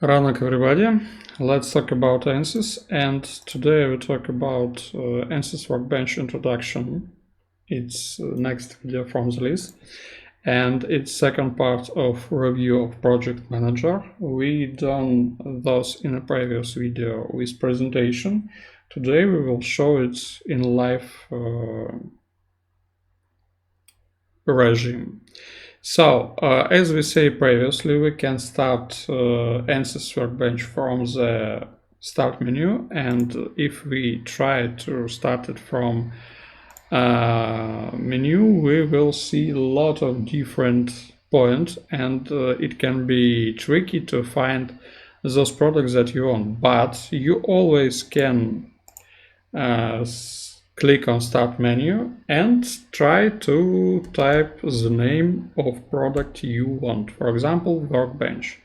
Ranak everybody, let's talk about Ansys, and today we talk about Ansys Workbench introduction. It's next video from the list, and it's second part of review of Project Manager. We done those in a previous video with presentation. Today we will show it in live regime. So, as we say previously, we can start Ansys Workbench from the start menu, and if we try to start it from menu, we will see a lot of different points, and it can be tricky to find those products that you want, but you always can click on start menu and try to type the name of product you want, for example Workbench,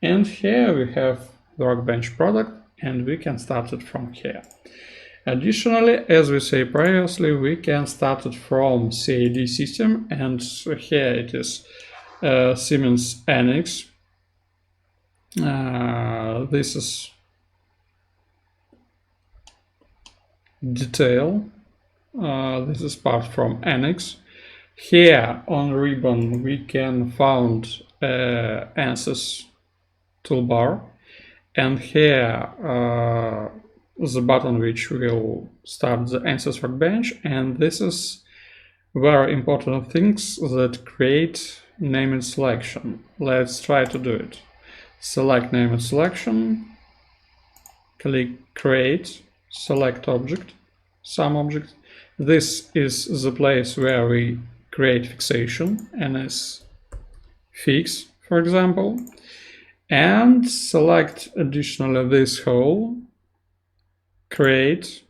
and here we have Workbench product and we can start it from here. Additionally, as we say previously, we can start it from CAD system, and here it is Siemens NX. This is detail. This is part from NX. Here on ribbon we can find Ansys toolbar, and here the button which will start the Ansys Workbench, and this is very important things that create name and selection. Let's try to do it. Select name and selection, click create, select object, some object. This is the place where we create fixation, NS fix, for example, and select additionally this whole, create,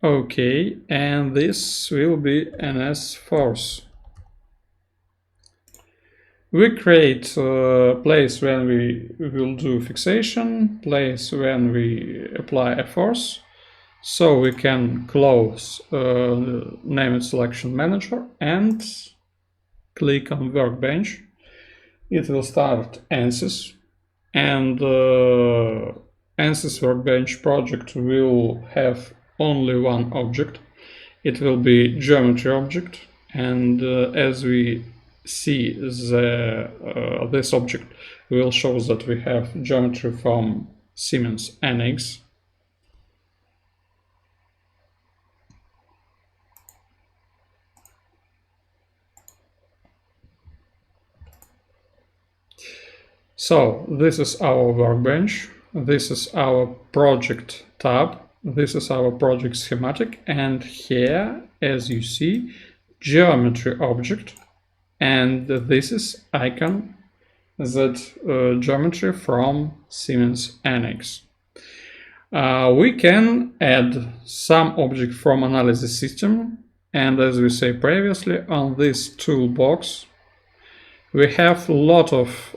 OK, and this will be NS force. We create a place when we will do fixation, place when we apply a force. So we can close name and selection manager and click on Workbench. It will start Ansys, and Ansys Workbench project will have only one object. It will be geometry object, and as we see this object will show that we have geometry from Siemens NX. So this is our workbench, this is our project tab, this is our project schematic, and here, as you see, geometry object, and this is icon that geometry from Siemens NX. We can add some object from analysis system, and as we say previously, on this toolbox we have a lot of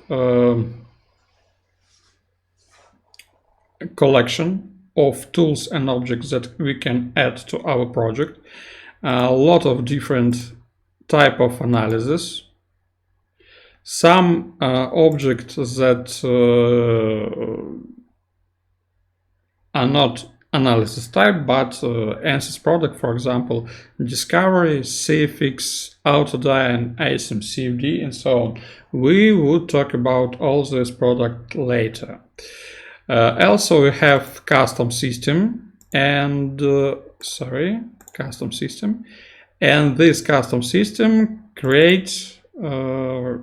collection of tools and objects that we can add to our project. A lot of different type of analysis. Some objects that are not analysis type, but Ansys product, for example, discovery, CFX, AutoDie, ASM, CFD, and so on. We would talk about all this product later. Also, we have custom system and custom system, and this custom system creates a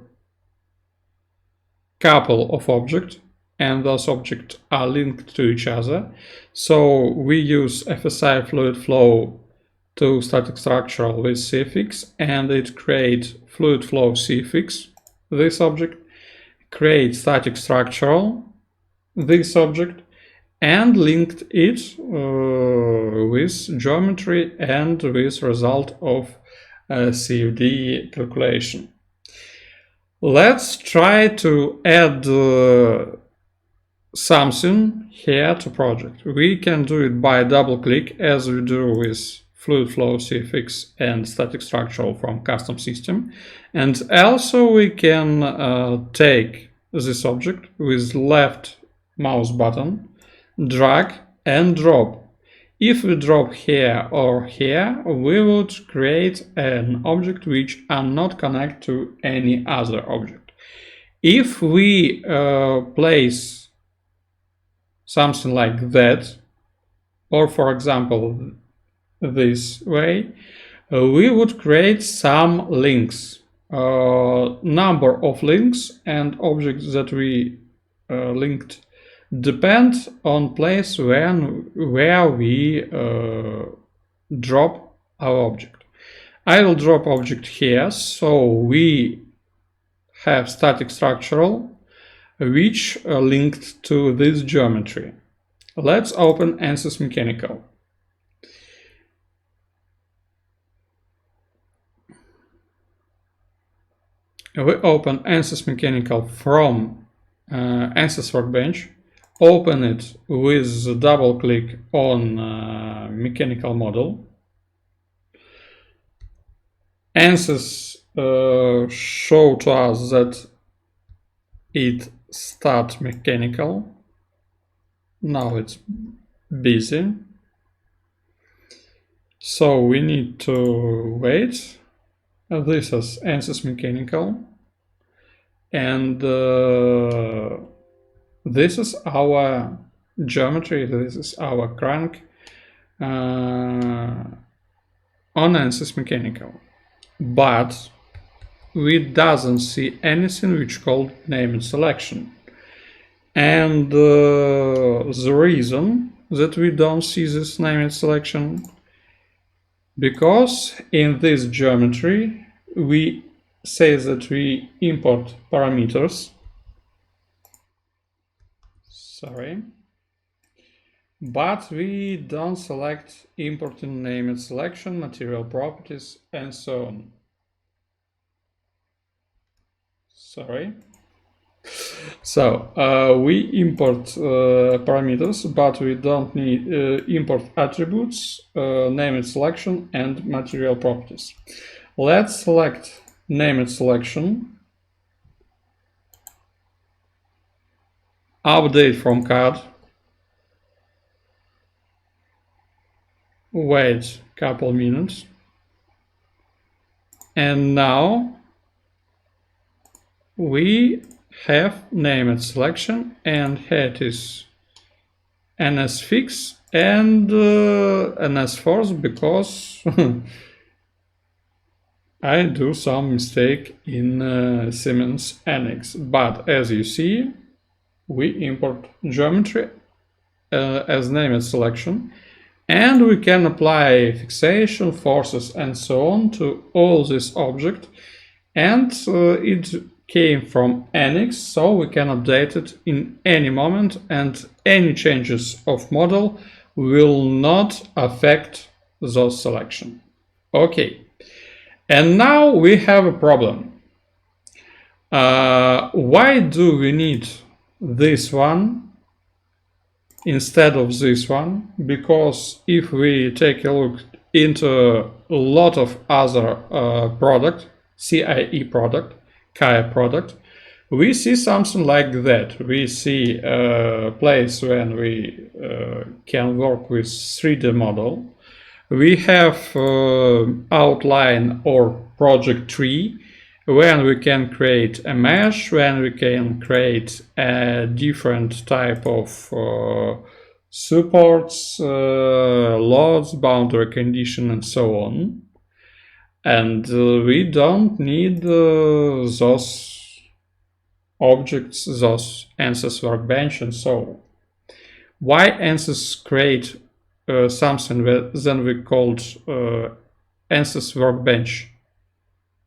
couple of objects, and those objects are linked to each other. So we use FSI fluid flow to static structural with CFX, and it creates fluid flow CFX, this object, creates static structural, this object, and linked it with geometry and with result of CFD calculation. Let's try to add something here to project. We can do it by double click, as we do with fluid flow CFX and static structural from custom system, and also we can take this object with left mouse button, drag and drop. If we drop here or here, we would create an object which are not connected to any other object. If we place something like that, or for example this way, we would create some links, number of links and objects that we linked depend on place where we drop our object. I will drop object here, so we have static structural which are linked to this geometry. Let's open Ansys Mechanical. We open Ansys Mechanical from Ansys Workbench, open it with a double click on mechanical model. Ansys show to us that it start mechanical. Now it's busy, so we need to wait. This is Ansys Mechanical, and this is our geometry, this is our crank on Ansys Mechanical. But we doesn't see anything which called named selection. And the reason that we don't see this named selection, because in this geometry we say that we import parameters, but we don't select importing named selection, material properties, and so on. So we import parameters, but we don't need import attributes, named selection, and material properties. Let's select named selection, update from card, wait a couple minutes, and now we have named selection, and here it is NSFix and NSForce, because I do some mistake in Siemens NX. But as you see, we import geometry as named selection, and we can apply fixation, forces, and so on to all this object, and it came from NX, so we can update it in any moment, and any changes of model will not affect those selection. Okay, and now we have a problem. Why do we need this one instead of this one? Because if we take a look into a lot of other product, CAE product, we see something like that. We see a place when we can work with 3D model. We have outline or project tree, when we can create a mesh, when we can create a different type of supports, loads, boundary condition, and so on. And we don't need those objects, those Ansys Workbench, and so on. Why Ansys create something that then we called Ansys Workbench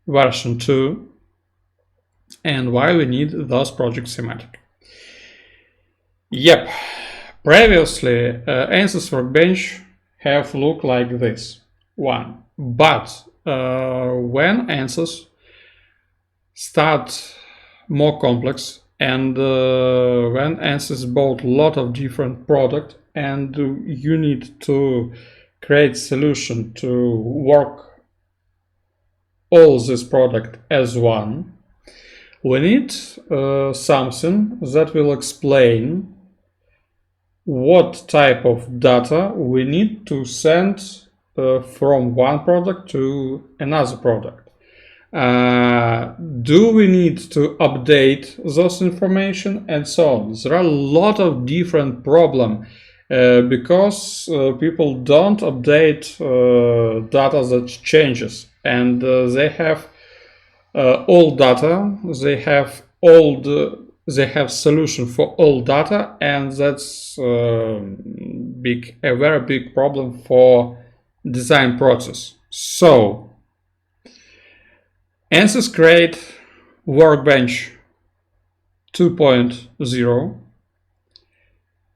version 2, and why we need those project schematic? Yep, previously Ansys Workbench have looked like this one, but when Ansys start more complex, and when Ansys bought a lot of different product, and you need to create solution to work all this product as one, We need something that will explain what type of data we need to send from one product to another product. Do we need to update those information and so on? There are a lot of different problems because people don't update data that changes, and they have old data, they have solution for old data, and that's a very big problem for design process. So Ansys create Workbench 2.0,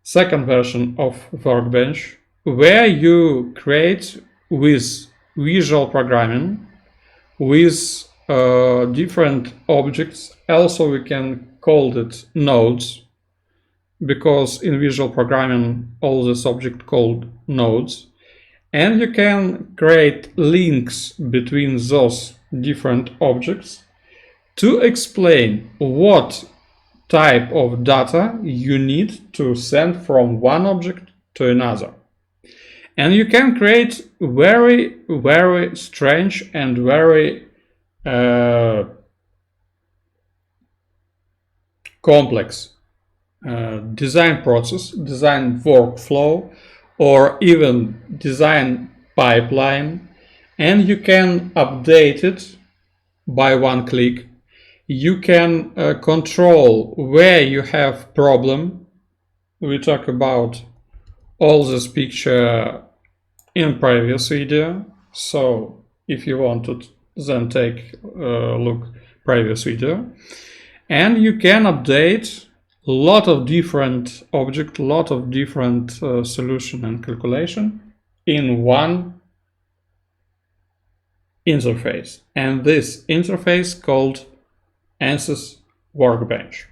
second version of Workbench, where you create with visual programming, with different objects. Also we can call it nodes, because in visual programming all this object called nodes. And you can create links between those different objects to explain what type of data you need to send from one object to another. And you can create very, very strange and very complex design process, design workflow, or even design pipeline, and you can update it by one click. You can control where you have problem. We talk about all this picture in previous video, so if you want to then take a look previous video. And you can update a lot of different objects, a lot of different solution and calculation in one interface. And this interface called Ansys Workbench.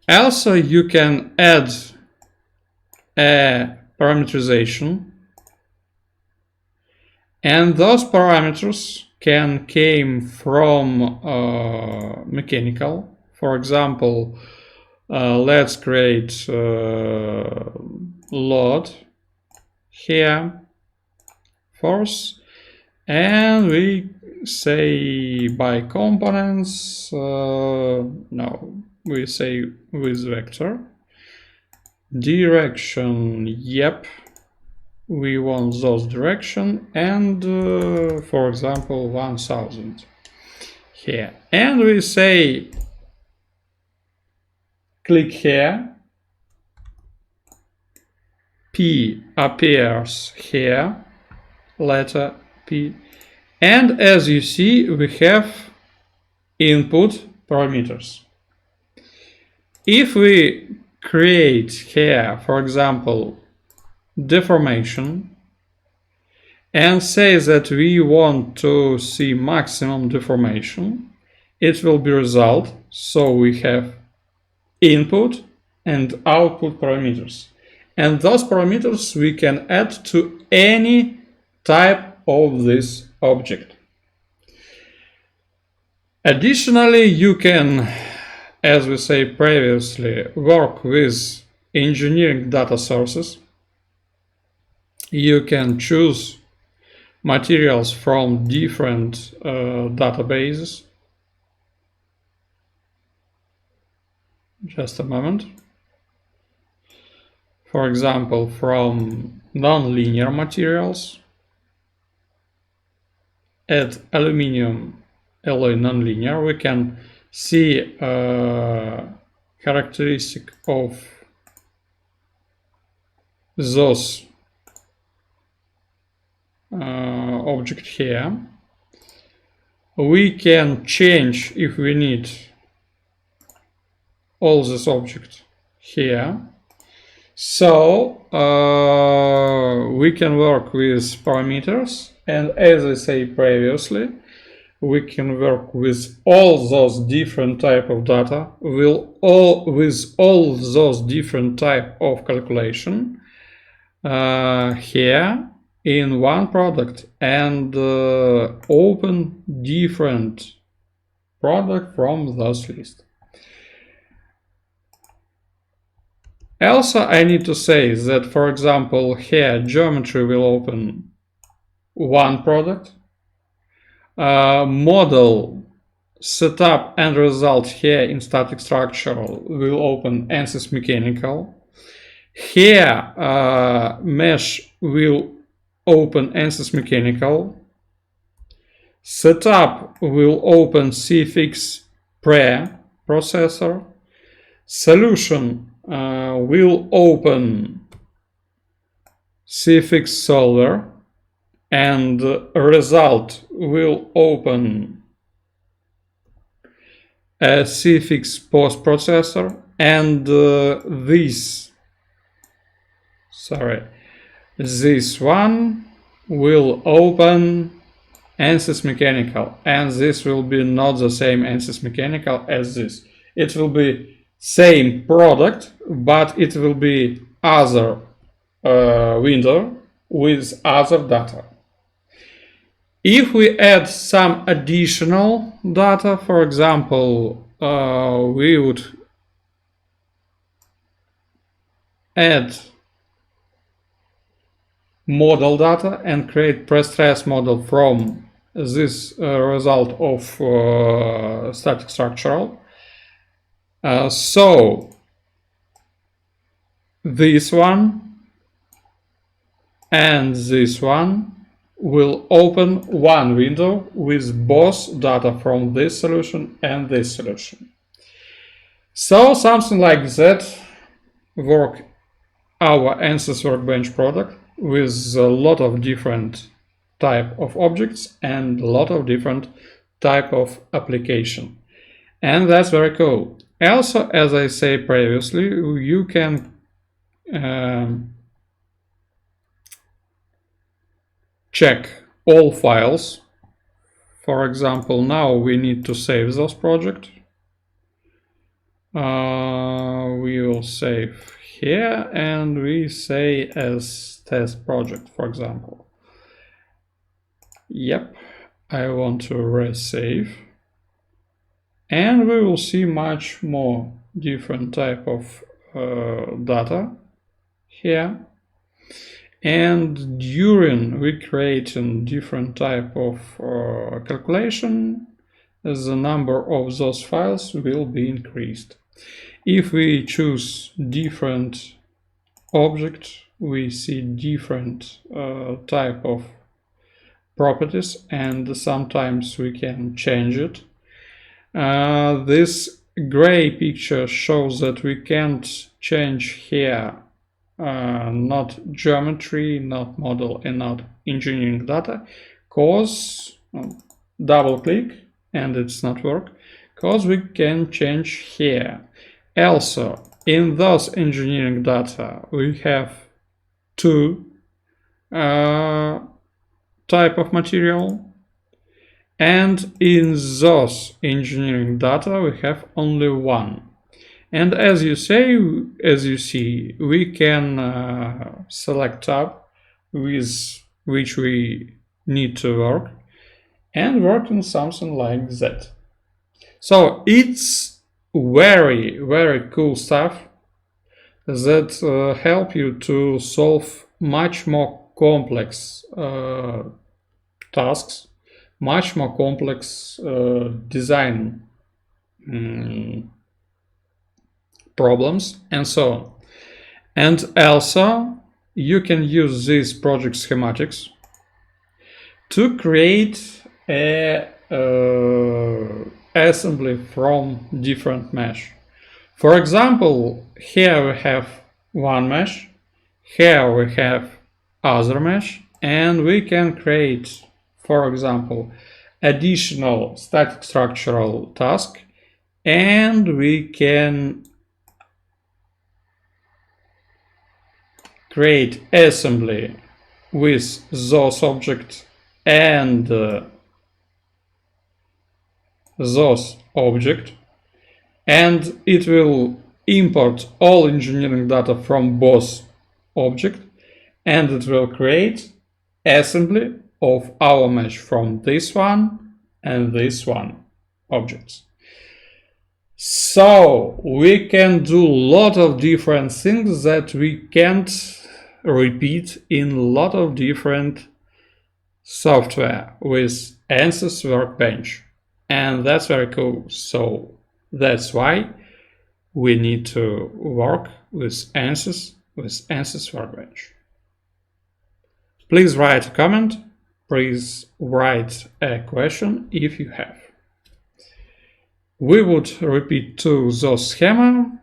Also, you can add a parametrization, and those parameters can came from mechanical. For example, let's create load here first, and we say by components, no, we say with vector. Direction, yep, we want those direction, and for example 1000 here, and we say click here, P appears here, letter P, and as you see we have input parameters. If we create here, for example, deformation, and say that we want to see maximum deformation, it will be result. So we have input and output parameters, and those parameters we can add to any type of this object. Additionally, you can, as we say previously, work with engineering data sources. You can choose materials from different databases. Just a moment. For example, from non-linear materials, add aluminum alloy non-linear, we can see characteristic of those object here. We can change, if we need, all this object here. So we can work with parameters, and as I said previously, we can work with all those different type of data, with all those different type of calculation here in one product, and open different product from those lists. Also, I need to say that, for example, here geometry will open one product. Model, setup and result here in static structural will open Ansys mechanical. Here mesh will open Ansys mechanical. Setup will open CFX processor. Solution will open CFX solver, and result will open a CFX post processor, and this one will open Ansys mechanical, and this will be not the same Ansys mechanical as this. It will be same product, but it will be other window with other data. If we add some additional data, for example, we would add model data and create pre-stress model from this result of static structural. So this one and this one will open one window with both data from this solution and this solution. So something like that work our Ansys Workbench product with a lot of different type of objects and a lot of different type of application. And that's very cool. Also, as I said previously, you can check all files. For example, now we need to save those projects. We will save here and we say as test project, for example. Yep, I want to resave. And we will see much more different type of data here. And during we creating different type of calculation, the number of those files will be increased. If we choose different object, we see different type of properties, and sometimes we can change it. This gray picture shows that we can't change here not geometry, not model, and not engineering data, cause double click and it's not work, cause we can change here. Also, in those engineering data we have two type of material, and in those engineering data we have only one. And as you see, we can select tab with which we need to work and work on something like that. So it's very, very cool stuff that help you to solve much more complex tasks, much more complex design problems, and so on. And also you can use these project schematics to create a assembly from different mesh. For example, here we have one mesh, here we have other mesh, and we can create, for example, additional static structural task, and we can create assembly with those objects and those objects, and it will import all engineering data from both objects, and it will create assembly of our mesh from this one and this one. objects. So we can do a lot of different things that we can't repeat in a lot of different software with Ansys Workbench. And that's very cool. So that's why we need to work with Ansys Workbench. Please write a comment. Please write a question if you have. We would repeat to those schema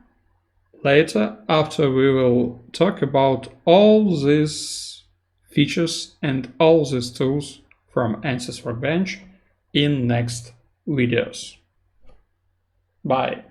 later after we will talk about all these features and all these tools from Ansys Workbench in next videos. Bye.